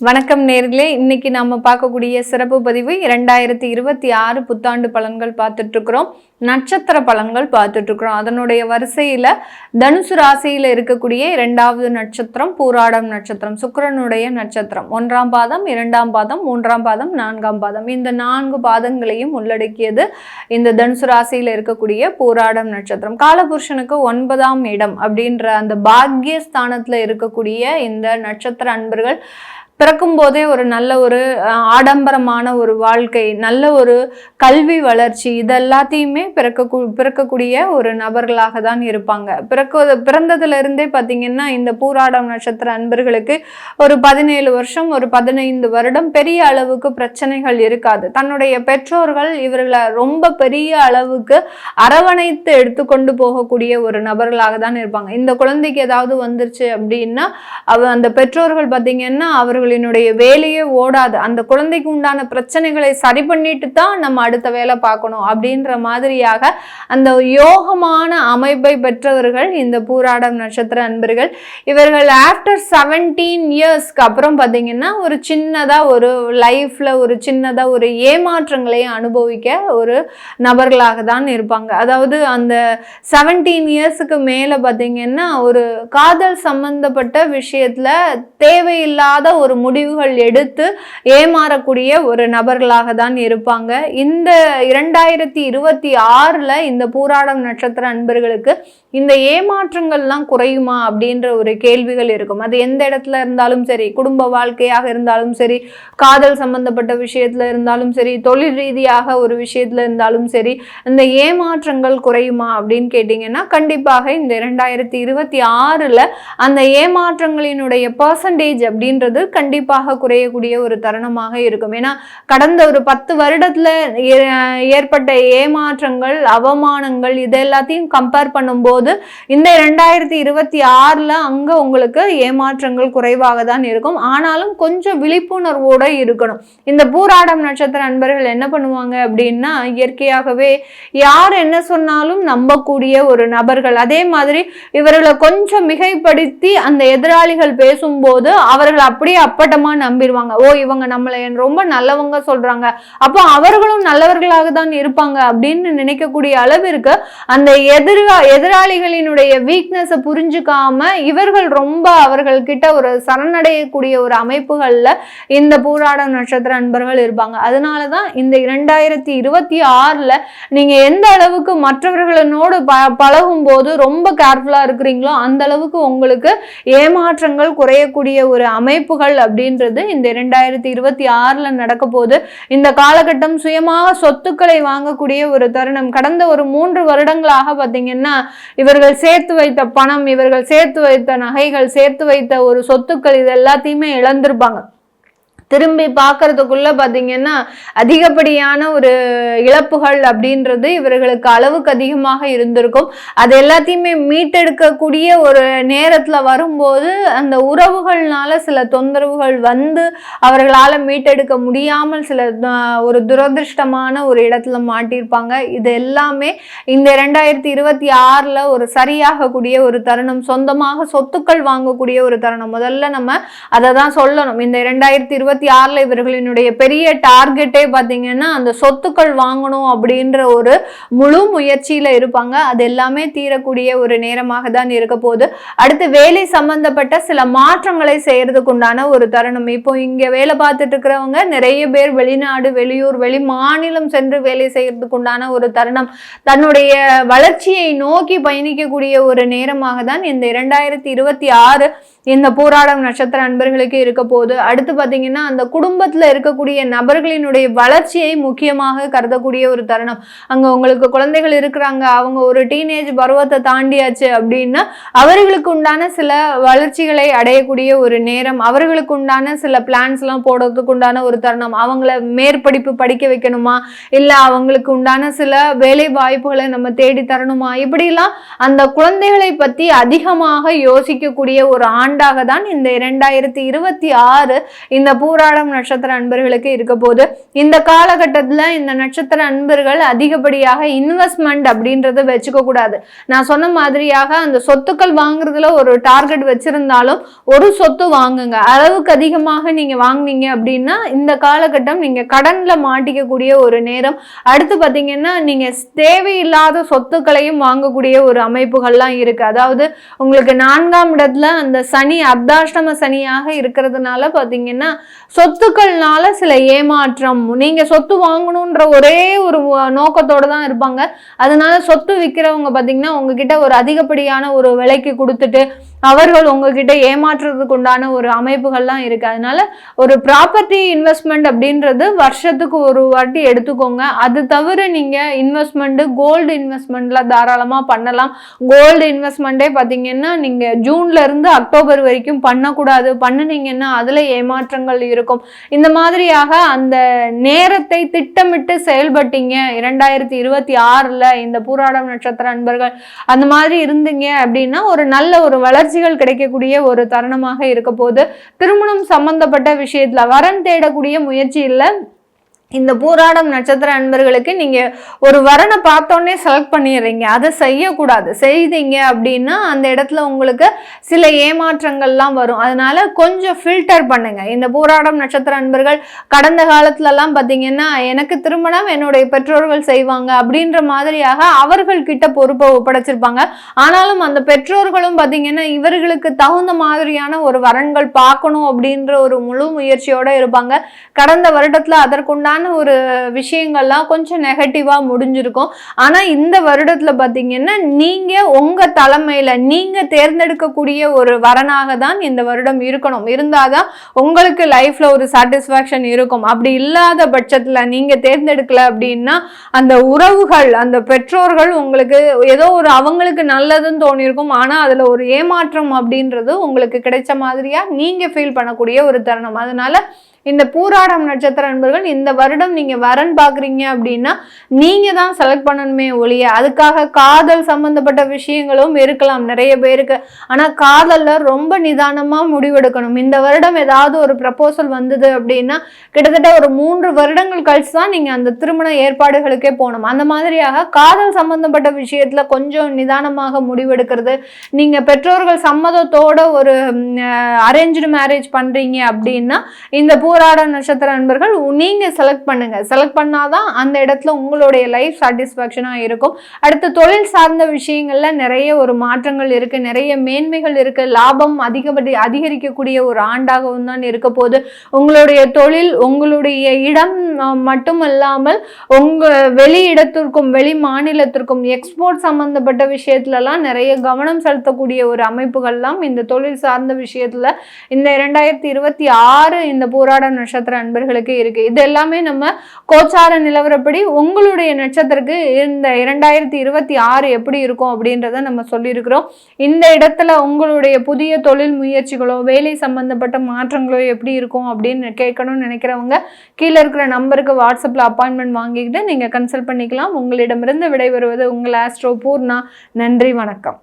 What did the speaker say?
வணக்கம் நேர்களே, இன்னைக்கு நாம பார்க்கக்கூடிய சிறப்பு பதிவு 2026 புத்தாண்டு பலன்கள் பார்த்துட்டு இருக்கிறோம். நட்சத்திர பலன்கள் பார்த்துட்டு இருக்கிறோம். அதனுடைய வரிசையில தனுசு ராசியில இருக்கக்கூடிய 2வது நட்சத்திரம் பூராடம் நட்சத்திரம், சுக்கிரனுடைய நட்சத்திரம். 1ஆம் பாதம், 2ஆம் பாதம், 3ஆம் பாதம், 4ஆம் பாதம். இந்த 4 பாதங்களையும் உள்ளடக்கியது இந்த தனுசு ராசியில இருக்கக்கூடிய பூராடம் நட்சத்திரம். காலபுருஷனுக்கு 9ஆம் இடம் அப்படின்ற அந்த பாக்கியஸ்தானத்துல இருக்கக்கூடிய இந்த நட்சத்திர அன்பர்கள் பிறக்கும் போதே ஒரு நல்ல ஒரு ஆடம்பரமான ஒரு வாழ்க்கை, நல்ல ஒரு கல்வி வளர்ச்சி, இதெல்லாத்தையுமே பிறக்கக்கூடிய ஒரு நபர்களாக தான் இருப்பாங்க. பிறந்ததுல இருந்தே பார்த்தீங்கன்னா இந்த பூராடம் நட்சத்திர அன்பர்களுக்கு ஒரு 17 வருஷம், ஒரு 15 வருடம் பெரிய அளவுக்கு பிரச்சனைகள் இருக்காது. தன்னுடைய பெற்றோர்கள் இவர்களை ரொம்ப பெரிய அளவுக்கு அரவணைத்து எடுத்துக்கொண்டு போகக்கூடிய ஒரு நபர்களாக தான் இருப்பாங்க. இந்த குழந்தைக்கு ஏதாவது வந்துருச்சு அப்படின்னா அந்த பெற்றோர்கள் பார்த்தீங்கன்னா அவர்கள் வேலையே ஓடாது. அந்த குழந்தைக்கு உண்டான பிரச்சனைகளை சரி பண்ணிட்டு தான் நம்ம அடுத்த வேலை பார்க்கணும் அப்படின்ற மாதிரியாக அந்த யோகமான அமைப்பை பெற்றவர்கள் இந்த பூராடம் நட்சத்திர அன்பர்கள். இவர்கள் ஆஃப்டர் 17 இயர்ஸ்க்கு அப்புறம் பார்த்தீங்கன்னா ஒரு சின்னதா ஒரு லைஃப்ல ஒரு சின்னதா ஒரு ஏமாற்றங்களை அனுபவிக்க ஒரு நபர்களாக தான் இருப்பாங்க. அதாவது அந்த 17 இயர்ஸுக்கு மேல பார்த்தீங்கன்னா ஒரு காதல் சம்பந்தப்பட்ட விஷயத்துல தேவையில்லாத ஒரு முடிவுகள் எடுத்து ஏமாறக்கூடிய ஒரு நபர்களாக தான் இருப்பாங்க. இந்த 2026ல இந்த பூராடம் நட்சத்திர அன்பர்களுக்கு இந்த ஏமாற்றங்கள்லாம் குறையுமா அப்படின்ற ஒரு கேள்விகள் இருக்கும். அது எந்த இடத்துல இருந்தாலும் சரி, குடும்ப வாழ்க்கையாக இருந்தாலும் சரி, காதல் சம்பந்தப்பட்ட விஷயத்துல இருந்தாலும் சரி, தொழில் ரீதியாக ஒரு விஷயத்துல இருந்தாலும் சரி, இந்த ஏமாற்றங்கள் குறையுமா அப்படின்னு கேட்டீங்கன்னா கண்டிப்பாக இந்த 2026ல அந்த ஏமாற்றங்களினுடைய பர்சன்டேஜ் அப்படின்றது கண்டிப்பாக குறையக்கூடிய ஒரு தருணமாக இருக்கும். ஏன்னா கடந்த ஒரு 10 வருடத்துல ஏற்பட்ட ஏமாற்றங்கள், அவமானங்கள், இது எல்லாத்தையும் கம்பேர் பண்ணும்போது இந்த 2026ல அங்க உங்களுக்கு ஏமாற்றங்கள் குறைவாக தான் இருக்கும். ஆனாலும் கொஞ்சம் விழிப்புணர்வோட இருக்கணும். இந்த பூராடம் நட்சத்திர அன்பர்கள் என்ன பண்ணுவாங்க அப்படின்னா இயற்கையாகவே யார் என்ன சொன்னாலும் நம்பக்கூடிய ஒரு நபர்கள். அதே மாதிரி இவர்களை கொஞ்சம் மிகைப்படுத்தி அந்த எதிராளிகள் பேசும்போது அவர்கள் அப்படியே அப்பட்டமா நம்பிடுவாங்க. ஓ, இவங்க நம்மளை ரொம்ப நல்லவங்க சொல்றாங்க, அப்போ அவர்களும் நல்லவர்களாக தான் இருப்பாங்க அப்படின்னு நினைக்கக்கூடிய அளவிற்கு அந்த எதிராளிகளினுடைய வீக்னஸை புரிஞ்சுக்காம இவர்கள் ரொம்ப அவர்கள் கிட்ட ஒரு சரணடையக்கூடிய ஒரு அமைப்புகள்ல இந்த பூராடம் நட்சத்திர அன்பர்கள் இருப்பாங்க. அதனாலதான் இந்த 2026ல நீங்க எந்த அளவுக்கு மற்றவர்களோடு பழகும் போது ரொம்ப கேர்ஃபுல்லா இருக்கிறீங்களோ அந்த அளவுக்கு உங்களுக்கு ஏமாற்றங்கள் குறையக்கூடிய ஒரு அமைப்புகள் அப்படின்றது இந்த 2026ல நடக்க போது. இந்த காலகட்டம் சுயமாக சொத்துக்களை வாங்கக்கூடிய ஒரு தருணம். கடந்த ஒரு 3 வருடங்களாக பார்த்தீங்கன்னா இவர்கள் சேர்த்து வைத்த பணம், இவர்கள் சேர்த்து வைத்த நகைகள், சேர்த்து வைத்த ஒரு சொத்துக்கள், இது எல்லாத்தையுமே இழந்திருப்பாங்க. திரும்பி பார்க்கறதுக்குள்ள பார்த்தீங்கன்னா அதிகப்படியான ஒரு இழப்புகள் அப்படின்றது இவர்களுக்கு அளவுக்கு அதிகமாக இருந்திருக்கும். அது எல்லாத்தையுமே மீட்டெடுக்கக்கூடிய ஒரு நேரத்துல வரும்போது அந்த உறவுகள்னால சில தொந்தரவுகள் வந்து அவர்களால் மீட்டெடுக்க முடியாமல் சில ஒரு துரதிருஷ்டமான ஒரு இடத்துல மாட்டியிருப்பாங்க. இது எல்லாமே இந்த 2026ல ஒரு சரியாகக்கூடிய ஒரு தருணம். சொந்தமாக சொத்துக்கள் வாங்கக்கூடிய ஒரு தருணம். முதல்ல நம்ம அதை தான் சொல்லணும். இந்த 2026ல இவர்களினுடைய பெரிய டார்கெட்டே பார்த்தீங்கன்னா அந்த சொத்துக்கள் வாங்கணும் அப்படின்ற ஒரு முழு முயற்சியில இருப்பாங்க. அது எல்லாமே தீரக்கூடிய ஒரு நேரமாக தான் இருக்க போகுது. அடுத்து வேலை சம்பந்தப்பட்ட சில மாற்றங்களை செய்யறதுக்கு உண்டான ஒரு தருணம். இப்போ இங்க வேலை பார்த்துட்டு இருக்கிறவங்க நிறைய பேர் வெளிநாடு, வெளியூர், வெளி மாநிலம் சென்று வேலை செய்யறதுக்கு உண்டான ஒரு தருணம். தன்னுடைய வளர்ச்சியை நோக்கி பயணிக்கக்கூடிய ஒரு நேரமாக தான் இந்த 2026 இந்த பூராடம் நட்சத்திர அன்பர்களுக்கு இருக்க போகுது. அடுத்து பார்த்தீங்கன்னா அந்த குடும்பத்துல இருக்கக்கூடிய நபர்களினுடைய வளர்ச்சியை முக்கியமாக கருதக்கூடிய ஒரு தருணம். அங்க உங்களுக்கு குழந்தைகள் இருக்கிறாங்க, அவங்க ஒரு டீனேஜ் பருவத்தை தாண்டியாச்சு அப்படின்னா அவர்களுக்கு உண்டான சில வளர்ச்சிகளை அடையக்கூடிய ஒரு நேரம். அவர்களுக்கு உண்டான சில பிளான்ஸ் எல்லாம் போடுறதுக்கு உண்டான ஒரு தருணம். அவங்கள மேற்படிப்பு படிக்க வைக்கணுமா, இல்ல அவங்களுக்கு உண்டான சில வேலை வாய்ப்புகளை நம்ம தேடி தரணுமா, இப்படிலாம் அந்த குழந்தைகளை பத்தி அதிகமாக யோசிக்கக்கூடிய ஒரு ஆண்டாக தான் இந்த 2026 இந்த பூராடம் நட்சத்திர அன்பர்களுக்கு இருக்க போது. இந்த காலகட்டத்துல இந்த நட்சத்திர அன்பர்கள் அதிகப்படியாக இன்வெஸ்ட்மெண்ட் அப்படின்றத வச்சுக்க கூடாது. நான் சொன்ன மாதிரியாக அந்த சொத்துக்கள் வாங்குறதுல ஒரு டார்கெட் வச்சிருந்தாலும் ஒரு சொத்து வாங்குங்க. அளவுக்கு அதிகமாக நீங்க வாங்குனீங்க அப்படின்னா இந்த காலகட்டம் நீங்க கடன்ல மாட்டிக்கக்கூடிய ஒரு நேரம். அடுத்து பாத்தீங்கன்னா நீங்க தேவையில்லாத சொத்துக்களையும் வாங்கக்கூடிய ஒரு அமைப்புகள்லாம் இருக்கு. அதாவது உங்களுக்கு 4ஆம் இடத்துல அந்த சனி அர்த்தாஷ்டம சனியாக இருக்கிறதுனால பாத்தீங்கன்னா சொத்துக்கள்னால சில ஏமாற்றம். நீங்க சொத்து வாங்கணும்ன்ற ஒரே ஒரு நோக்கத்தோட தான் இருப்பாங்க. அதனால சொத்து விற்கிறவங்க பாத்தீங்கன்னா உங்ககிட்ட ஒரு அதிகப்படியான ஒரு விலைக்கு கொடுத்துட்டு அவர்கள் உங்ககிட்ட ஏமாற்றுறதுக்கு உண்டான ஒரு அமைப்புகள்லாம் இருக்கு. அதனால ஒரு ப்ராப்பர்ட்டி இன்வெஸ்ட்மெண்ட் அப்படின்றது வருஷத்துக்கு ஒரு வாட்டி எடுத்துக்கோங்க. அது தவிர நீங்க இன்வெஸ்ட்மெண்ட் கோல்டு இன்வெஸ்ட்மெண்ட்ல தாராளமா பண்ணலாம். கோல்டு இன்வெஸ்ட்மெண்டே பாத்தீங்கன்னா நீங்க ஜூன்ல இருந்து அக்டோபர் வரைக்கும் பண்ணக்கூடாது. பண்ணுனீங்கன்னா அதுல ஏமாற்றங்கள் இருக்கும். இந்த மாதிரியாக அந்த நேரத்தை திட்டமிட்டு செயல்பட்டீங்க 2026 இந்த பூராடம் நட்சத்திர அன்பர்கள் அந்த மாதிரி இருந்தீங்க அப்படின்னா ஒரு நல்ல ஒரு வளர்ச்சிகள் கிடைக்கக்கூடிய ஒரு தருணமாக இருக்க போது. திருமணம் சம்பந்தப்பட்ட விஷயத்துல வரன் தேடக்கூடிய முயற்சி இல்ல. இந்த பூராடம் நட்சத்திர அன்பர்களுக்கு நீங்க ஒரு வரனை பார்த்தோன்னே செலக்ட் பண்ணிடுறீங்க. அதை செய்யக்கூடாது. செய்தீங்க அப்படின்னா அந்த இடத்துல உங்களுக்கு சில ஏமாற்றங்கள்லாம் வரும். அதனால கொஞ்சம் ஃபில்டர் பண்ணுங்க. இந்த பூராடம் நட்சத்திர அன்பர்கள் கடந்த காலத்துலலாம் பார்த்தீங்கன்னா எனக்கு திருமணம் என்னுடைய பெற்றோர்கள் செய்வாங்க அப்படின்ற மாதிரியாக அவர்கள் கிட்ட பொறுப்பை ஒப்படைச்சிருப்பாங்க. ஆனாலும் அந்த பெற்றோர்களும் பார்த்தீங்கன்னா இவர்களுக்கு தகுந்த மாதிரியான ஒரு வரன்கள் பார்க்கணும் அப்படின்ற ஒரு முழு முயற்சியோட இருப்பாங்க. கடந்த வருடத்துல அதற்குண்டான ஒரு விஷயங்கள்லாம் கொஞ்சம் நெகட்டிவா முடிஞ்சிருக்கும். ஆனா இந்த வருடத்துல பாத்தீங்கன்னா நீங்க உங்க தலைமையில நீங்க தேர்ந்தெடுக்கக்கூடிய ஒரு வரனாக தான் இந்த வருடம் இருக்கணும். இருந்தாதான் உங்களுக்கு லைஃப்ல ஒரு சாட்டிஸ்பாக்சன் இருக்கும். அப்படி இல்லாத பட்சத்துல நீங்க தேர்ந்தெடுக்கல அப்படின்னா அந்த உறவுகள் அந்த பெற்றோர்கள் உங்களுக்கு ஏதோ ஒரு அவங்களுக்கு நல்லதுன்னு தோணியிருக்கும். ஆனா அதுல ஒரு ஏமாற்றம் அப்படின்றது உங்களுக்கு கிடைச்ச மாதிரியா நீங்க ஃபீல் பண்ணக்கூடிய ஒரு தருணம். அதனால இந்த பூராடம் நட்சத்திர அன்பர்கள் இந்த வருடம் நீங்க வரன் பாக்குறீங்க அப்படின்னா நீங்க தான் செலக்ட் பண்ணணுமே ஒழிய அதுக்காக காதல் சம்பந்தப்பட்ட விஷயங்களும் இருக்கலாம் நிறைய பேருக்கு. ஆனா காதல்ல ரொம்ப நிதானமா முடிவெடுக்கணும். இந்த வருடம் ஏதாவது ஒரு ப்ரப்போசல் வந்தது அப்படின்னா கிட்டத்தட்ட ஒரு 3 வருடங்கள் கழிச்சு தான் நீங்க அந்த திருமண ஏற்பாடுகளுக்கே போகணும். அந்த மாதிரியாக காதல் சம்பந்தப்பட்ட விஷயத்துல கொஞ்சம் நிதானமாக முடிவெடுக்கிறது. நீங்க பெற்றோர்கள் சம்மதத்தோட ஒரு அரேஞ்ச்டு மேரேஜ் பண்றீங்க அப்படின்னா இந்த பூராட நட்சத்திர அன்பர்கள் நீங்க செலக்ட் பண்ணுங்க. செலக்ட் பண்ணாதான் அந்த இடத்துல உங்களுடைய லைஃப் சாட்டிஸ்பாக்சனா இருக்கும். அடுத்து தொழில் சார்ந்த விஷயங்கள்ல நிறைய ஒரு மாற்றங்கள் இருக்கு. நிறைய மேன்மைகள் இருக்கு. லாபம் அதிகரிக்கக்கூடிய ஒரு ஆண்டாகவும் தான் இருக்க போது. உங்களுடைய தொழில் உங்களுடைய இடம் மட்டுமல்லாமல் உங்க வெளி இடத்திற்கும் வெளி மாநிலத்திற்கும் எக்ஸ்போர்ட் சம்பந்தப்பட்ட விஷயத்துலலாம் நிறைய கவனம் செலுத்தக்கூடிய ஒரு அமைப்புகள்லாம் இந்த தொழில் சார்ந்த விஷயத்துல இந்த 2026 இந்த பூராட நட்சத்திர அன்பர்களுக்கு இருக்கு. இது எல்லாமே நம்ம கோச்சார நிலவரப்படி உங்களுடைய நட்சத்திரக்கு இந்த 2026 எப்படி இருக்கும் அப்படின்றத நம்ம சொல்லியிருக்கிறோம். இந்த இடத்துல உங்களுடைய புதிய தொழில் முயற்சிகளோ வேலை சம்பந்தப்பட்ட மாற்றங்களோ எப்படி இருக்கும் அப்படின்னு கேட்கணும்னு நினைக்கிறவங்க கீழே இருக்கிற நம்பருக்கு வாட்ஸ்அப்ல அப்பாயின்மெண்ட் வாங்கிக்கிட்டு நீங்க கன்சல்ட் பண்ணிக்கலாம். உங்களிடமிருந்து விடைபெறுவது உங்கள் ஆஸ்ட்ரோ பூர்ணா. நன்றி, வணக்கம்.